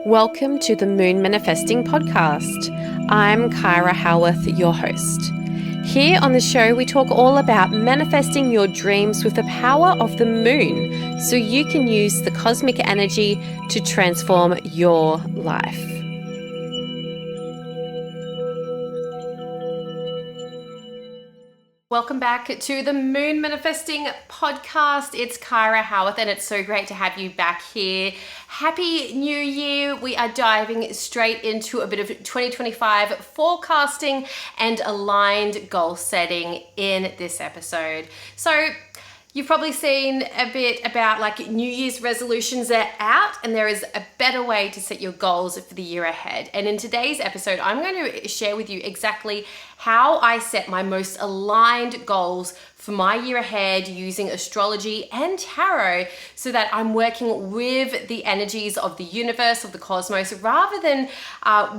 Welcome to the Moon Manifesting Podcast. I'm Kyra, Howearth, your host. Here on the show, we talk all about manifesting your dreams with the power of the moon so you can use the cosmic energy to transform your life. Welcome back to the Moon Manifesting Podcast. It's Kyra Howearth, and it's so great to have you back here. Happy New Year. We are diving straight into a bit of 2025 forecasting and aligned goal setting in this episode. So, you've probably seen a bit about like New Year's resolutions that are out, and there is a better way to set your goals for the year ahead. And in today's episode, I'm going to share with you exactly how I set my most aligned goals for my year ahead using astrology and tarot so that I'm working with the energies of the universe, of the cosmos, rather than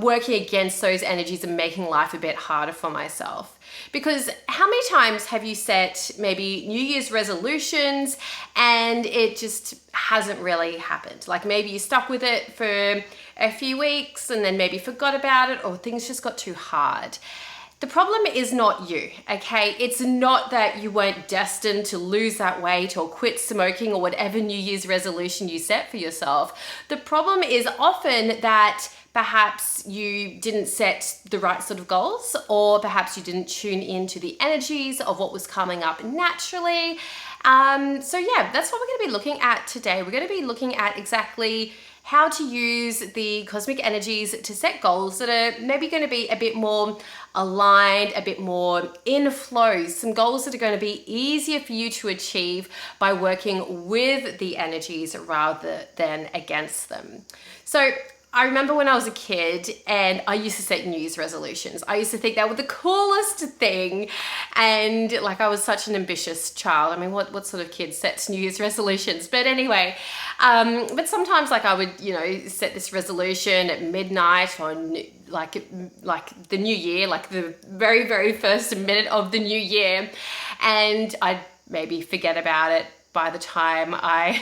working against those energies and making life a bit harder for myself. Because how many times have you set maybe New Year's resolutions and it just hasn't really happened? Like maybe you stuck with it for a few weeks and then maybe forgot about it, or things just got too hard. The problem is not you, okay? It's not that you weren't destined to lose that weight or quit smoking or whatever New Year's resolution you set for yourself. The problem is often that perhaps you didn't set the right sort of goals, or perhaps you didn't tune into the energies of what was coming up naturally. So yeah, that's what we're going to be looking at today. We're going to be looking at exactly how to use the cosmic energies to set goals that are maybe going to be a bit more aligned, a bit more in flow, some goals that are going to be easier for you to achieve by working with the energies rather than against them. So I remember when I was a kid and I used to set New Year's resolutions. I used to think that was the coolest thing. And like I was such an ambitious child. I mean, what sort of kid sets New Year's resolutions? But anyway, but sometimes like I would, set this resolution at midnight on like the new year, like the very, very first minute of the new year. And I'd maybe forget about it by the time I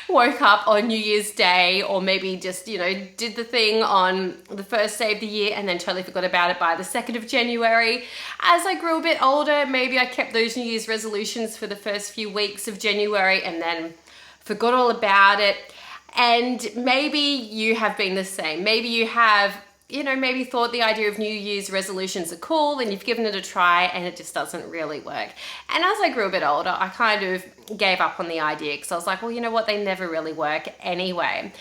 woke up on New Year's Day, or maybe just, did the thing on the first day of the year and then totally forgot about it by the 2nd of January. As I grew a bit older, maybe I kept those New Year's resolutions for the first few weeks of January and then forgot all about it. And maybe you have been the same. Maybe you have maybe thought the idea of New Year's resolutions are cool and you've given it a try and it just doesn't really work. And as I grew a bit older, I kind of gave up on the idea because I was like, well, you know what? They never really work anyway.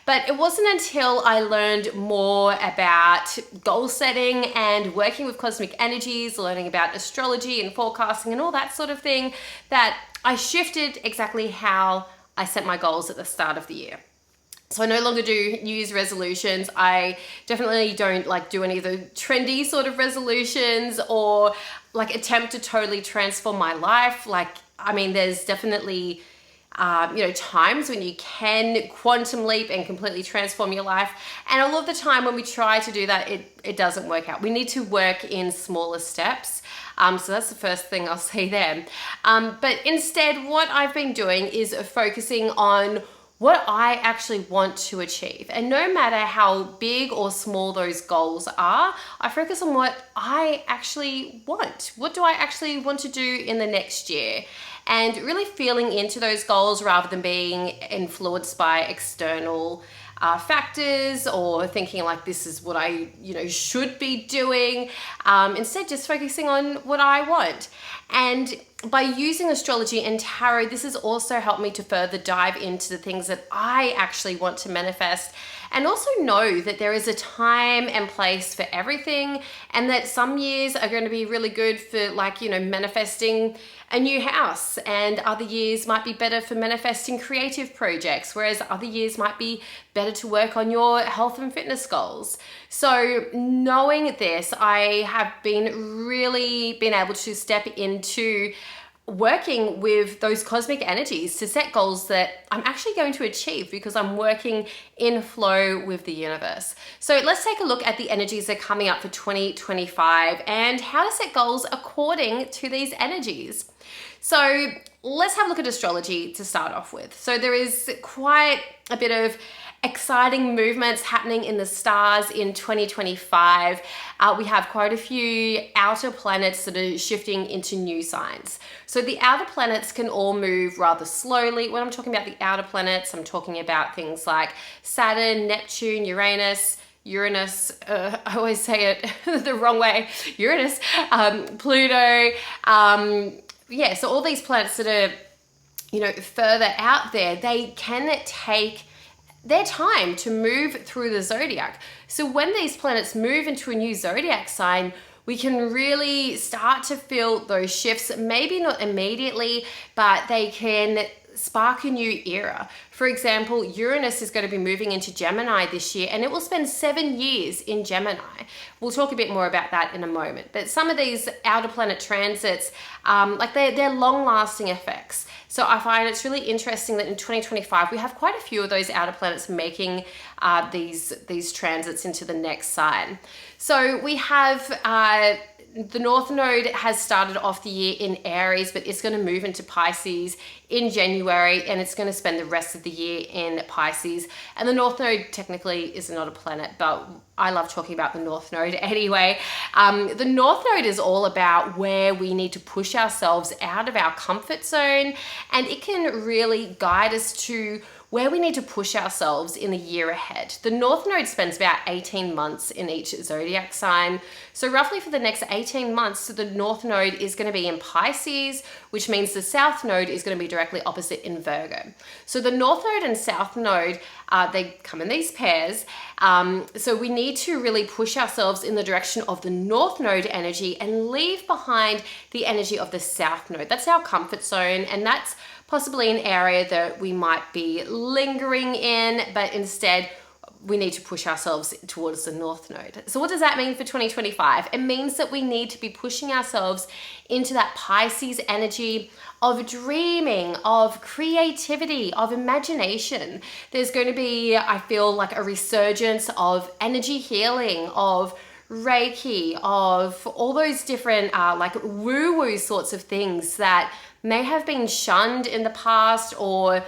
But it wasn't until I learned more about goal setting and working with cosmic energies, learning about astrology and forecasting and all that sort of thing, that I shifted exactly how I set my goals at the start of the year. So I no longer do New Year's resolutions. I definitely don't do any of the trendy sort of resolutions or attempt to totally transform my life. There's definitely, times when you can quantum leap and completely transform your life. And a lot of the time when we try to do that, it doesn't work out. We need to work in smaller steps. So that's the first thing I'll say there. But instead, what I've been doing is focusing on what I actually want to achieve. And no matter how big or small those goals are, I focus on what I actually want. What do I actually want to do in the next year? And really feeling into those goals rather than being influenced by external factors or thinking like this is what I should be doing. Instead, just focusing on what I want. And by using astrology and tarot, this has also helped me to further dive into the things that I actually want to manifest, and also know that there is a time and place for everything, and that some years are going to be really good for manifesting a new house, and other years might be better for manifesting creative projects, whereas other years might be better to work on your health and fitness goals. So knowing this, I have really been able to step into working with those cosmic energies to set goals that I'm actually going to achieve because I'm working in flow with the universe. So let's take a look at the energies that are coming up for 2025 and how to set goals according to these energies. So let's have a look at astrology to start off with. So there is quite a bit of exciting movements happening in the stars in 2025. We have quite a few outer planets that are shifting into new signs. So the outer planets can all move rather slowly. When I'm talking about the outer planets, I'm talking about things like Saturn, Neptune, Uranus, I always say it the wrong way, Uranus, Pluto, so all these planets that are, further out there, they can take their time to move through the zodiac. So when these planets move into a new zodiac sign, we can really start to feel those shifts, maybe not immediately, but they can spark a new era. For example, Uranus is going to be moving into Gemini this year, and it will spend 7 years in Gemini. We'll talk a bit more about that in a moment. But some of these outer planet transits, they're long-lasting effects. So I find it's really interesting that in 2025, we have quite a few of those outer planets making these transits into the next sign. So we have the North Node has started off the year in Aries, but it's going to move into Pisces in January, and it's going to spend the rest of the year in Pisces. And the North Node technically is not a planet, but I love talking about the North Node anyway. The North Node is all about where we need to push ourselves out of our comfort zone, and it can really guide us to where we need to push ourselves in the year ahead. The North Node spends about 18 months in each zodiac sign. So roughly for the next 18 months, the North Node is going to be in Pisces, which means the South Node is going to be directly opposite in Virgo. So the North Node and South Node, they come in these pairs. So we need to really push ourselves in the direction of the North Node energy and leave behind the energy of the South Node. That's our comfort zone, and that's possibly an area that we might be lingering in, but instead we need to push ourselves towards the North Node. So what does that mean for 2025? It means that we need to be pushing ourselves into that Pisces energy of dreaming, of creativity, of imagination. There's going to be, I feel like, a resurgence of energy healing, of Reiki, of all those different woo-woo sorts of things that may have been shunned in the past, or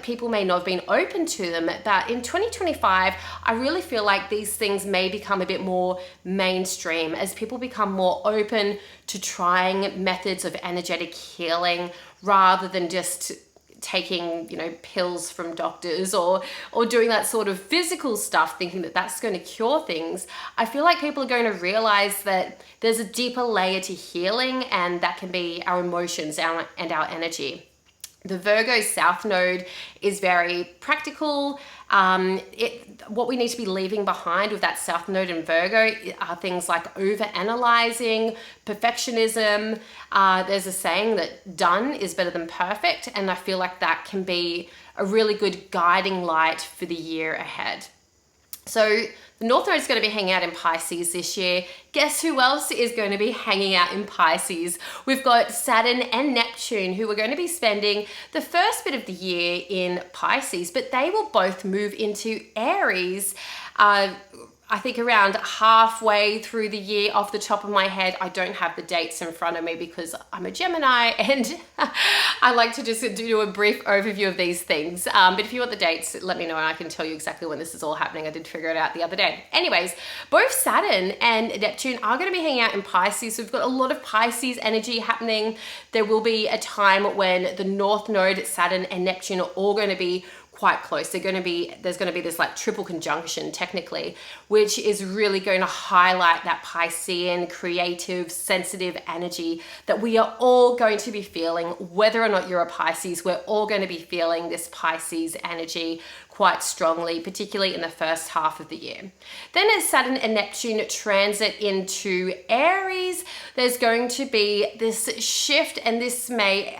people may not have been open to them. But in 2025, I really feel like these things may become a bit more mainstream as people become more open to trying methods of energetic healing rather than just taking, pills from doctors or doing that sort of physical stuff, thinking that that's going to cure things. I feel like people are going to realize that there's a deeper layer to healing, and that can be our emotions and our energy. The Virgo South Node is very practical. What we need to be leaving behind with that South Node in Virgo are things like overanalyzing, perfectionism. There's a saying that done is better than perfect, and I feel like that can be a really good guiding light for the year ahead. So the North Node is going to be hanging out in Pisces this year. Guess who else is going to be hanging out in Pisces? We've got Saturn and Neptune, who are going to be spending the first bit of the year in Pisces, but they will both move into Aries, I think around halfway through the year. Off the top of my head, I don't have the dates in front of me because I'm a Gemini and I like to just do a brief overview of these things. But if you want the dates, let me know and I can tell you exactly when this is all happening. I did figure it out the other day. Anyways, both Saturn and Neptune are going to be hanging out in Pisces. So we've got a lot of Pisces energy happening. There will be a time when the North Node, Saturn and Neptune are all going to be quite close. There's going to be this like triple conjunction technically, which is really going to highlight that Piscean, creative, sensitive energy that we are all going to be feeling. Whether or not you're a Pisces, we're all going to be feeling this Pisces energy quite strongly, particularly in the first half of the year. Then as Saturn and Neptune transit into Aries, there's going to be this shift, and this may,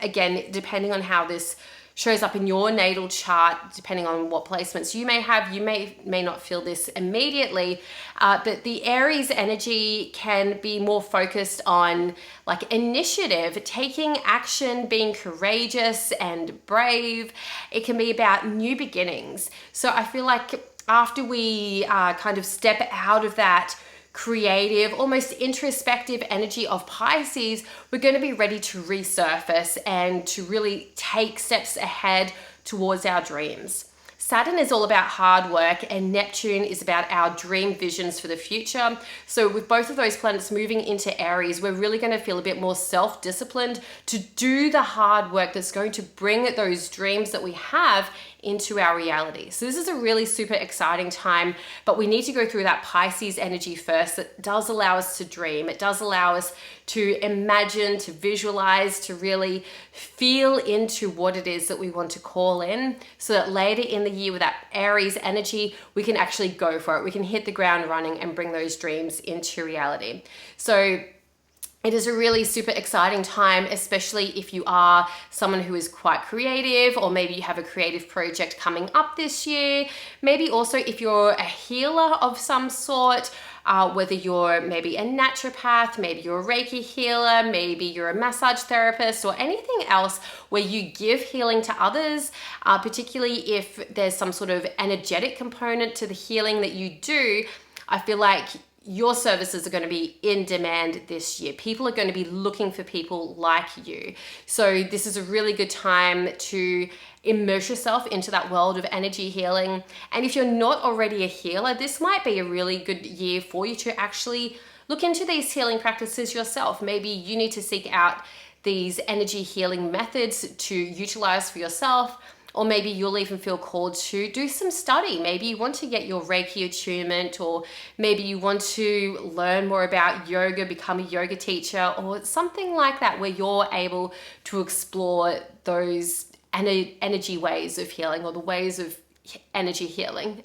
again, depending on how this shows up in your natal chart, depending on what placements you may have, you may not feel this immediately, but the Aries energy can be more focused on like initiative, taking action, being courageous and brave. It can be about new beginnings. So I feel like after we kind of step out of that creative, almost introspective energy of Pisces, we're going to be ready to resurface and to really take steps ahead towards our dreams. Saturn is all about hard work and Neptune is about our dream visions for the future. So with both of those planets moving into Aries, we're really going to feel a bit more self-disciplined to do the hard work that's going to bring those dreams that we have into our reality. So this is a really super exciting time, but we need to go through that Pisces energy first. That does allow us to dream. It does allow us to imagine, to visualize, to really feel into what it is that we want to call in, so that later in the year with that Aries energy, we can actually go for it. We can hit the ground running and bring those dreams into reality. So it is a really super exciting time, especially if you are someone who is quite creative, or maybe you have a creative project coming up this year. Maybe also if you're a healer of some sort, whether you're maybe a naturopath, maybe you're a Reiki healer, maybe you're a massage therapist, or anything else where you give healing to others, particularly if there's some sort of energetic component to the healing that you do. I feel like your services are going to be in demand this year. People are going to be looking for people like you. So this is a really good time to immerse yourself into that world of energy healing. And if you're not already a healer, this might be a really good year for you to actually look into these healing practices yourself. Maybe you need to seek out these energy healing methods to utilize for yourself. Or maybe you'll even feel called to do some study. Maybe you want to get your Reiki attunement, or maybe you want to learn more about yoga, become a yoga teacher, or something like that, where you're able to explore those energy ways of healing, or the ways of energy healing.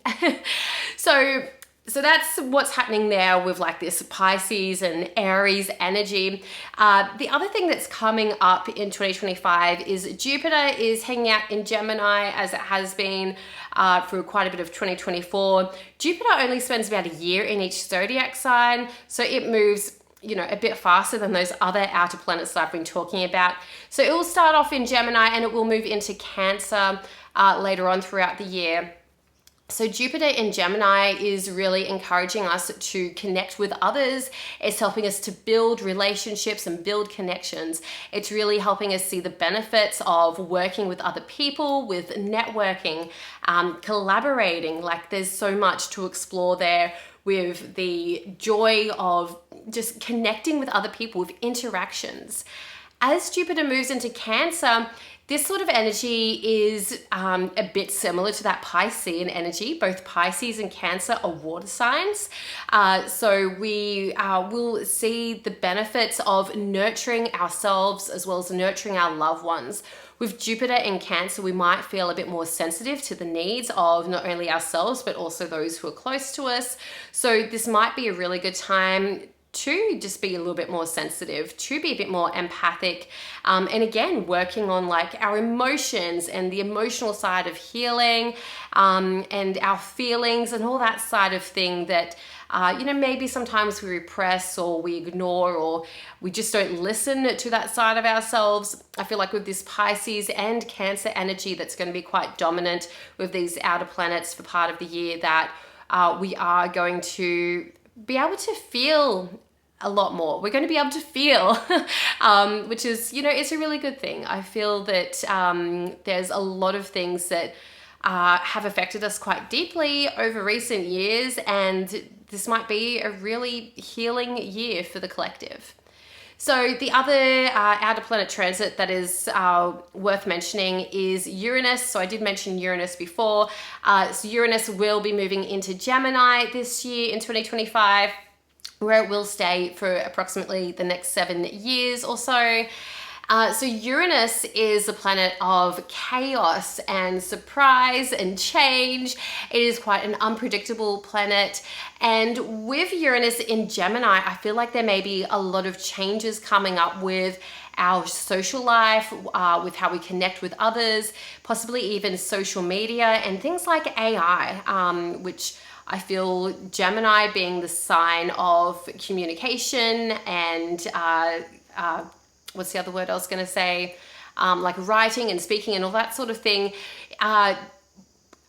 So that's what's happening there with like this Pisces and Aries energy. The other thing that's coming up in 2025 is Jupiter is hanging out in Gemini, as it has been for quite a bit of 2024. Jupiter only spends about a year in each zodiac sign, so it moves a bit faster than those other outer planets that I've been talking about. So it will start off in Gemini and it will move into Cancer later on throughout the year. So Jupiter in Gemini is really encouraging us to connect with others. It's helping us to build relationships and build connections. It's really helping us see the benefits of working with other people, with networking, collaborating. Like there's so much to explore there, with the joy of just connecting with other people, with interactions. As Jupiter moves into Cancer, this sort of energy is a bit similar to that Piscean energy. Both Pisces and Cancer are water signs. So we will see the benefits of nurturing ourselves as well as nurturing our loved ones. With Jupiter in Cancer, we might feel a bit more sensitive to the needs of not only ourselves, but also those who are close to us. So this might be a really good time to just be a little bit more sensitive, to be a bit more empathic, and again, working on like our emotions and the emotional side of healing, and our feelings and all that side of thing that maybe sometimes we repress or we ignore, or we just don't listen to that side of ourselves. I feel like with this Pisces and Cancer energy that's going to be quite dominant with these outer planets for part of the year, that we are going to be able to feel a lot more. We're going to be able to feel, which is, it's a really good thing. I feel that there's a lot of things that have affected us quite deeply over recent years, and this might be a really healing year for the collective. So the other outer planet transit that is worth mentioning is Uranus. So I did mention Uranus before. So Uranus will be moving into Gemini this year in 2025, where it will stay for approximately the next 7 years or so. So Uranus is a planet of chaos and surprise and change. It is quite an unpredictable planet. And with Uranus in Gemini, I feel like there may be a lot of changes coming up with our social life, with how we connect with others, possibly even social media and things like AI, which I feel Gemini being the sign of communication and what's the other word I was going to say? Like writing and speaking and all that sort of thing.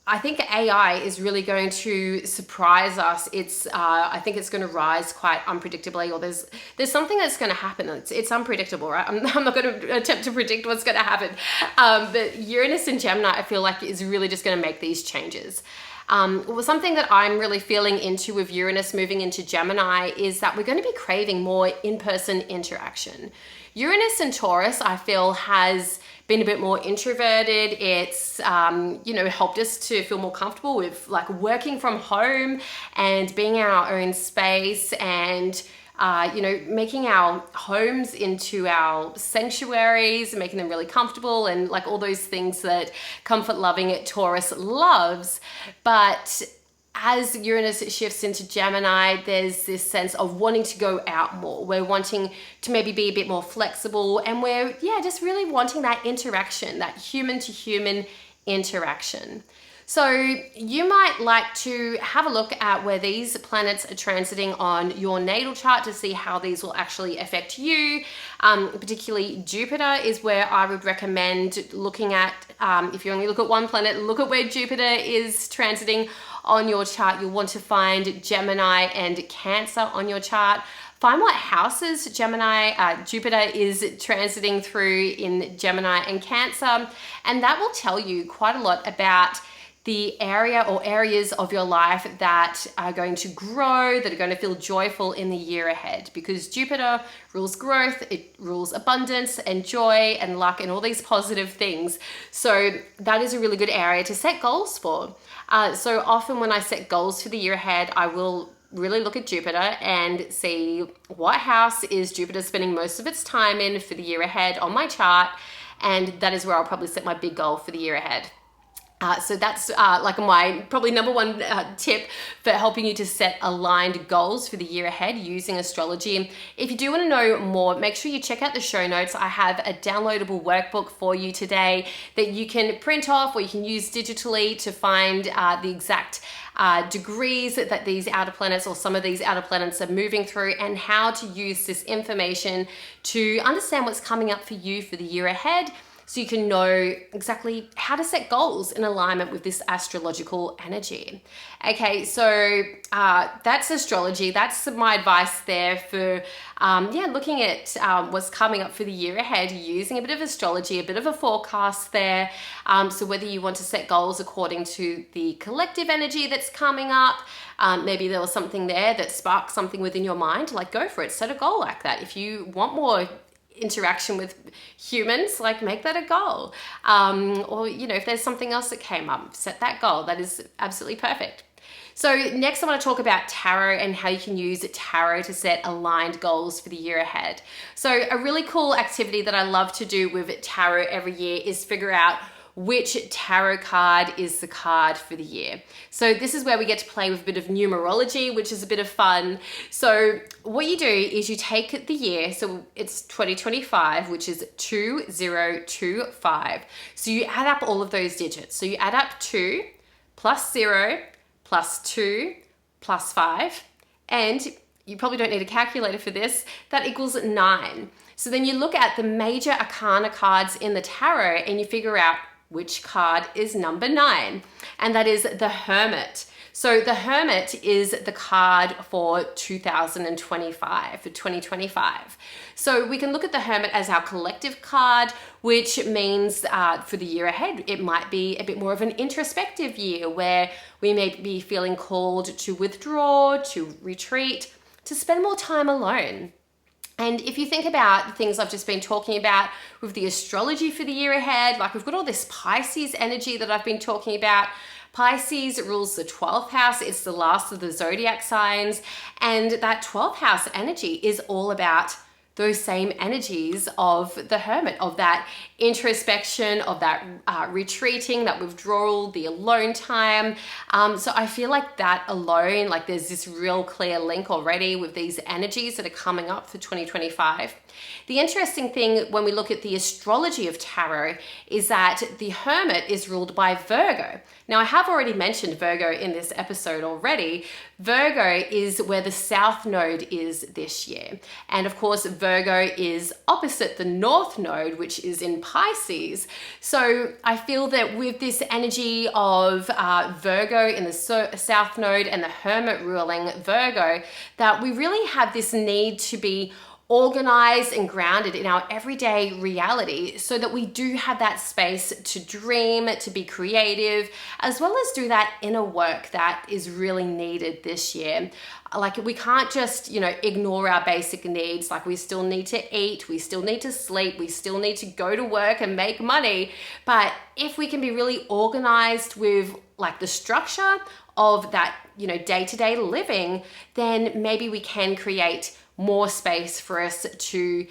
I think AI is really going to surprise us. I think it's going to rise quite unpredictably, or there's something that's going to happen. It's unpredictable, right? I'm not going to attempt to predict what's going to happen. But Uranus and Gemini, I feel like, is really just going to make these changes. Something that I'm really feeling into with Uranus moving into Gemini is that we're going to be craving more in-person interaction. Uranus and Taurus, I feel, has been a bit more introverted. It's, helped us to feel more comfortable with like working from home and being in our own space and, making our homes into our sanctuaries and making them really comfortable and like all those things that comfort loving Taurus loves. But as Uranus shifts into Gemini, there's this sense of wanting to go out more. We're wanting to maybe be a bit more flexible, and we're, just really wanting that interaction, that human to human interaction. So you might like to have a look at where these planets are transiting on your natal chart to see how these will actually affect you. Particularly Jupiter is where I would recommend looking at. If you only look at one planet, look at where Jupiter is transiting on your chart. You'll want to find Gemini and Cancer on your chart. Find what houses Jupiter is transiting through in Gemini and Cancer, and that will tell you quite a lot about the area or areas of your life that are going to grow, that are going to feel joyful in the year ahead, because Jupiter rules growth, it rules abundance and joy and luck and all these positive things. So that is a really good area to set goals for. So often when I set goals for the year ahead, I will really look at Jupiter and see what house is Jupiter spending most of its time in for the year ahead on my chart. And that is where I'll probably set my big goal for the year ahead. So that's like my probably number one tip for helping you to set aligned goals for the year ahead using astrology. If you do want to know more, make sure you check out the show notes. I have a downloadable workbook for you today that you can print off or you can use digitally to find the exact degrees that these outer planets or some of these outer planets are moving through, and how to use this information to understand what's coming up for you for the year ahead, so you can know exactly how to set goals in alignment with this astrological energy. Okay, so that's astrology. That's my advice there for looking at what's coming up for the year ahead, using a bit of astrology, a bit of a forecast there. So whether you want to set goals according to the collective energy that's coming up, maybe there was something there that sparked something within your mind, like go for it, set a goal like that. If you want more interaction with humans, like make that a goal. Or, if there's something else that came up, set that goal. That is absolutely perfect. So next I want to talk about tarot and how you can use tarot to set aligned goals for the year ahead. So a really cool activity that I love to do with tarot every year is figure out which tarot card is the card for the year. So this is where we get to play with a bit of numerology, which is a bit of fun. So what you do is you take the year, so it's 2025, which is 2025. So you add up all of those digits. So you add up 2 plus 0 plus 2 plus 5, and you probably don't need a calculator for this, that equals 9. So then you look at the major arcana cards in the tarot and you figure out which card is number 9, and that is the Hermit. So the Hermit is the card for 2025, for 2025. So we can look at the Hermit as our collective card, which means for the year ahead, it might be a bit more of an introspective year where we may be feeling called to withdraw, to retreat, to spend more time alone. And if you think about the things I've just been talking about with the astrology for the year ahead, like we've got all this Pisces energy that I've been talking about. Pisces rules the 12th house. It's the last of the zodiac signs. And that 12th house energy is all about those same energies of the Hermit, of that introspection, of that retreating, that withdrawal, the alone time. So I feel like that alone, like there's this real clear link already with these energies that are coming up for 2025. The interesting thing when we look at the astrology of tarot is that the Hermit is ruled by Virgo. Now, I have already mentioned Virgo in this episode already. Virgo is where the South Node is this year. And of course, Virgo is opposite the North Node, which is in Pisces. So I feel that with this energy of Virgo in the South Node and the Hermit ruling Virgo, that we really have this need to be organized and grounded in our everyday reality so that we do have that space to dream, to be creative, as well as do that inner work that is really needed this year. Like, we can't just, ignore our basic needs. Like, we still need to eat, we still need to sleep, we still need to go to work and make money. But if we can be really organized with like the structure of that, day-to-day living, then maybe we can create more space for us to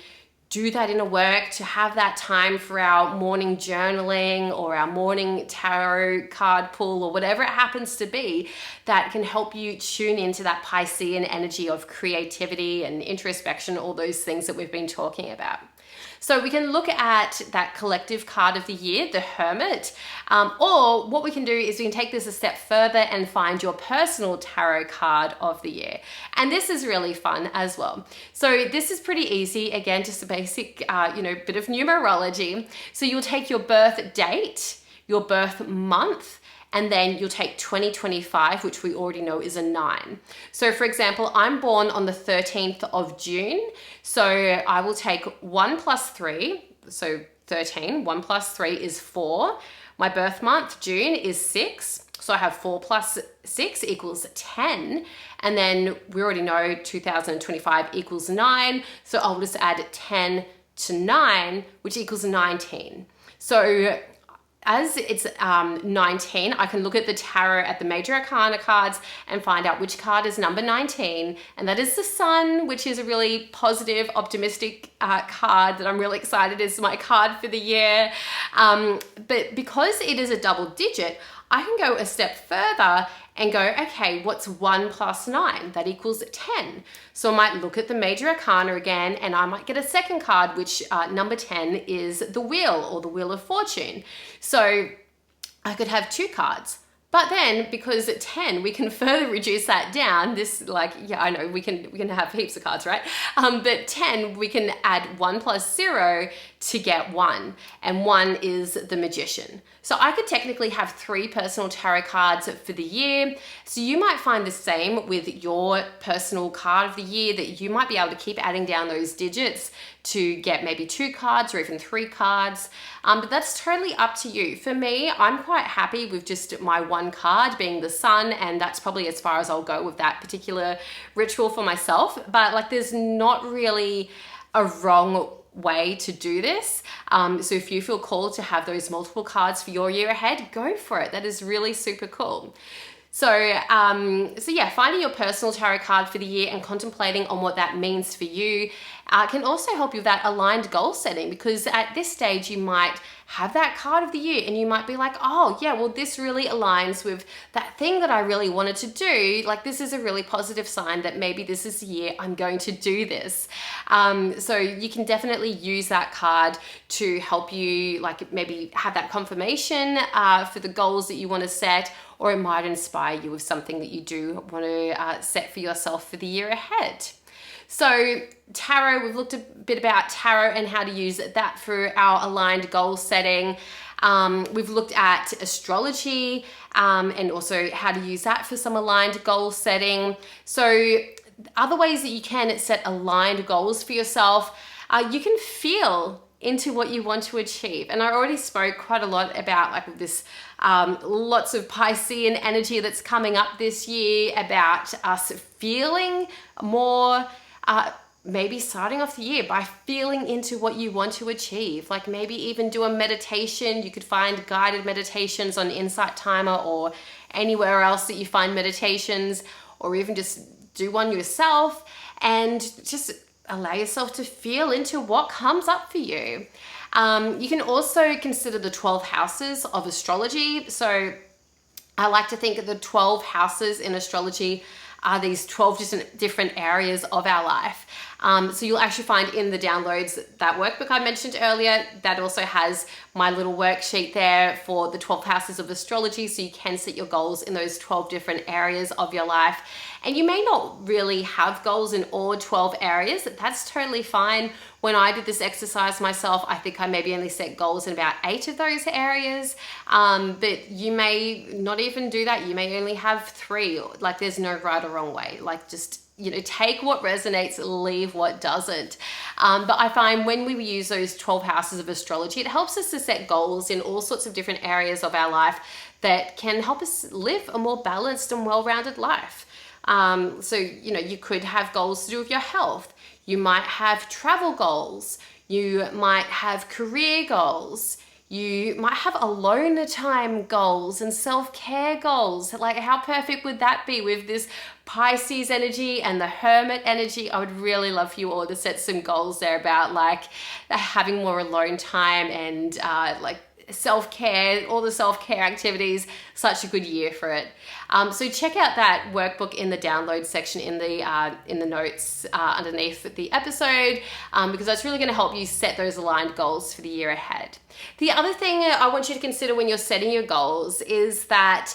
do that inner work, to have that time for our morning journaling or our morning tarot card pull or whatever it happens to be, that can help you tune into that Piscean energy of creativity and introspection, all those things that we've been talking about. So we can look at that collective card of the year, the Hermit, or what we can do is we can take this a step further and find your personal tarot card of the year. And this is really fun as well. So this is pretty easy. Again, just a basic, bit of numerology. So you'll take your birth date, your birth month, and then you'll take 2025, which we already know is a 9. So for example, I'm born on the 13th of June. So I will take 1 plus 3, so 13, 1 plus 3 is 4. My birth month, June, is 6. So I have 4 plus 6 equals 10. And then we already know 2025 equals 9. So I'll just add 10 to 9, which equals 19. So as it's 19, I can look at the tarot at the major arcana cards and find out which card is number 19. And that is the Sun, which is a really positive, optimistic card that I'm really excited is my card for the year. But because it is a double digit, I can go a step further and go, okay, what's 1 plus 9? That equals 10. So I might look at the major arcana again, and I might get a second card, which number 10 is the Wheel, or the Wheel of Fortune. So I could have 2 cards. But then, because at 10, we can further reduce that down. I know we can have heaps of cards, right? But 10, we can add 1 plus 0 to get 1. And 1 is the Magician. So I could technically have 3 personal tarot cards for the year. So you might find the same with your personal card of the year, that you might be able to keep adding down those digits to get maybe 2 cards or even 3 cards. But that's totally up to you. For me, I'm quite happy with just my 1 card being the Sun, and that's probably as far as I'll go with that particular ritual for myself. But there's not really a wrong way to do this. So if you feel called to have those multiple cards for your year ahead, go for it. That is really super cool. So yeah, finding your personal tarot card for the year and contemplating on what that means for you can also help you with that aligned goal setting, because at this stage you might have that card of the year and you might be like, oh yeah, well this really aligns with that thing that I really wanted to do. Like, this is a really positive sign that maybe this is the year I'm going to do this. So you can definitely use that card to help you, like, maybe have that confirmation for the goals that you want to set, or it might inspire you with something that you do want to set for yourself for the year ahead. So tarot, we've looked a bit about tarot and how to use that for our aligned goal setting. We've looked at astrology and also how to use that for some aligned goal setting. So other ways that you can set aligned goals for yourself, you can feel into what you want to achieve. And I already spoke quite a lot about this lots of Piscean energy that's coming up this year, about us feeling more, maybe starting off the year by feeling into what you want to achieve. Like, maybe even do a meditation. You could find guided meditations on Insight Timer or anywhere else that you find meditations, or even just do one yourself and just allow yourself to feel into what comes up for you. You can also consider the 12 houses of astrology. So I like to think of the 12 houses in astrology are these 12 different areas of our life. So you'll actually find in the downloads that workbook I mentioned earlier, that also has my little worksheet there for the 12 houses of astrology, so you can set your goals in those 12 different areas of your life. And you may not really have goals in all 12 areas. That's totally fine. When I did this exercise myself, I think I maybe only set goals in about 8 of those areas. But you may not even do that. You may only have 3. Like, there's no right or wrong way. Like, just, take what resonates, leave what doesn't. But I find when we use those 12 houses of astrology, it helps us to set goals in all sorts of different areas of our life that can help us live a more balanced and well-rounded life. So, you could have goals to do with your health. You might have travel goals. You might have career goals. You might have alone time goals and self-care goals. Like, how perfect would that be with this Pisces energy and the Hermit energy? I would really love for you all to set some goals there about like having more alone time and like self-care, all the self-care activities. Such a good year for it. So check out that workbook in the download section in the notes underneath the episode, because that's really going to help you set those aligned goals for the year ahead. The other thing I want you to consider when you're setting your goals is that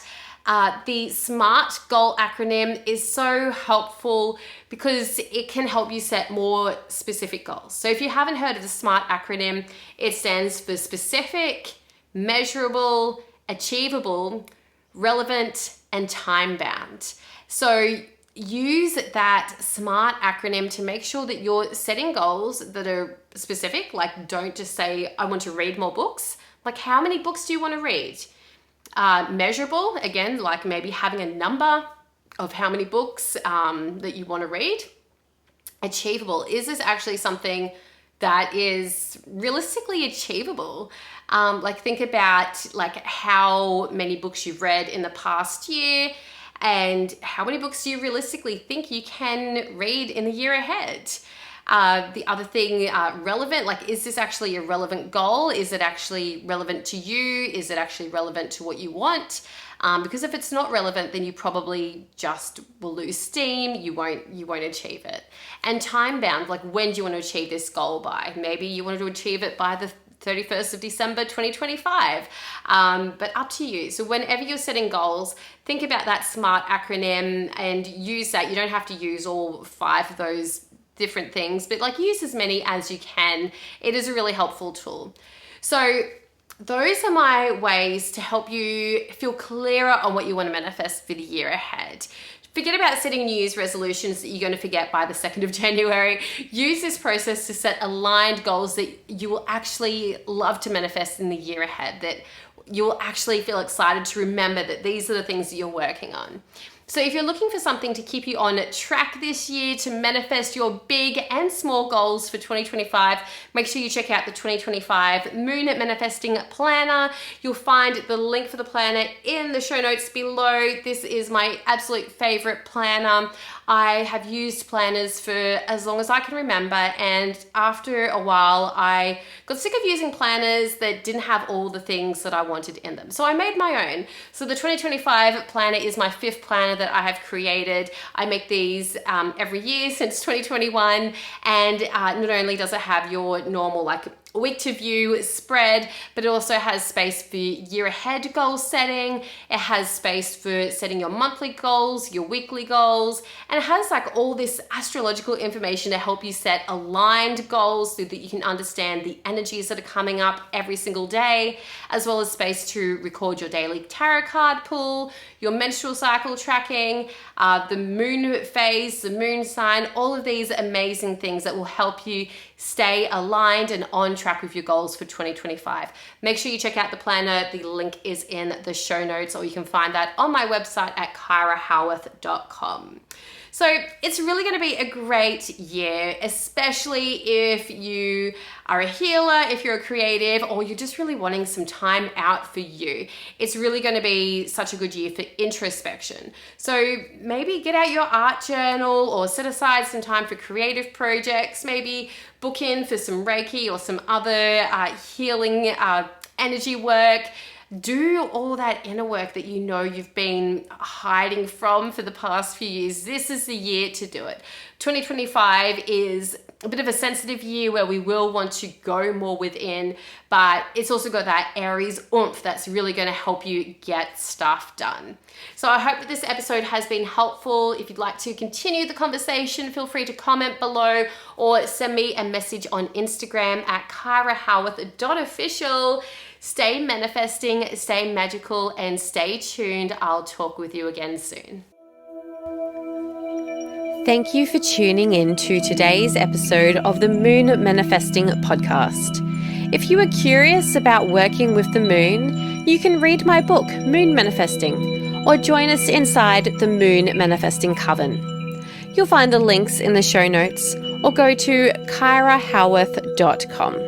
the SMART goal acronym is so helpful because it can help you set more specific goals. So if you haven't heard of the SMART acronym, it stands for specific, measurable, achievable, relevant, and time-bound. So use that SMART acronym to make sure that you're setting goals that are specific. Like, don't just say, I want to read more books. Like, how many books do you want to read? Measurable, again, like maybe having a number of how many books that you want to read. Achievable, is this actually something that is realistically achievable? Like, think about like how many books you've read in the past year and how many books do you realistically think you can read in the year ahead. The other thing, relevant, like, is this actually a relevant goal? Is it actually relevant to you? Is it actually relevant to what you want? Because if it's not relevant, then you probably just will lose steam. You won't achieve it. And time bound, like, when do you want to achieve this goal by? Maybe you want to achieve it by the 31st of December 2025, but up to you. So whenever you're setting goals, think about that SMART acronym and use that. You don't have to use all 5 of those different things, but like, use as many as you can. It is a really helpful tool. So those are my ways to help you feel clearer on what you want to manifest for the year ahead. Forget about setting New Year's resolutions that you're going to forget by the 2nd of January. Use this process to set aligned goals that you will actually love to manifest in the year ahead, that you will actually feel excited to remember that these are the things that you're working on. So if you're looking for something to keep you on track this year to manifest your big and small goals for 2025, make sure you check out the 2025 Moon Manifesting Planner. You'll find the link for the planner in the show notes below. This is my absolute favorite planner. I have used planners for as long as I can remember, and after a while I got sick of using planners that didn't have all the things that I wanted in them. So I made my own. So the 2025 planner is my 5th planner that I have created. I make these every year since 2021, and not only does it have your normal like week to view spread, but it also has space for year ahead goal setting. It has space for setting your monthly goals, your weekly goals, and it has like all this astrological information to help you set aligned goals so that you can understand the energies that are coming up every single day, as well as space to record your daily tarot card pull, your menstrual cycle tracking, the moon phase, the moon sign, all of these amazing things that will help you stay aligned and on track with your goals for 2025. Make sure you check out the planner. The link is in the show notes, or you can find that on my website at kyrahowearth.com. So it's really going to be a great year, especially if you are a healer, if you're a creative, or you're just really wanting some time out for you. It's really going to be such a good year for introspection. So maybe get out your art journal or set aside some time for creative projects. Maybe book in for some Reiki or some other healing energy work. Do all that inner work that you know you've been hiding from for the past few years. This is the year to do it. 2025 is a bit of a sensitive year where we will want to go more within, but it's also got that Aries oomph that's really going to help you get stuff done. So I hope that this episode has been helpful. If you'd like to continue the conversation, feel free to comment below or send me a message on Instagram at kyrahowearth.official. Stay manifesting, stay magical, and stay tuned. I'll talk with you again soon. Thank you for tuning in to today's episode of the Moon Manifesting Podcast. If you are curious about working with the moon, you can read my book, Moon Manifesting, or join us inside the Moon Manifesting Coven. You'll find the links in the show notes or go to kyrahowearth.com.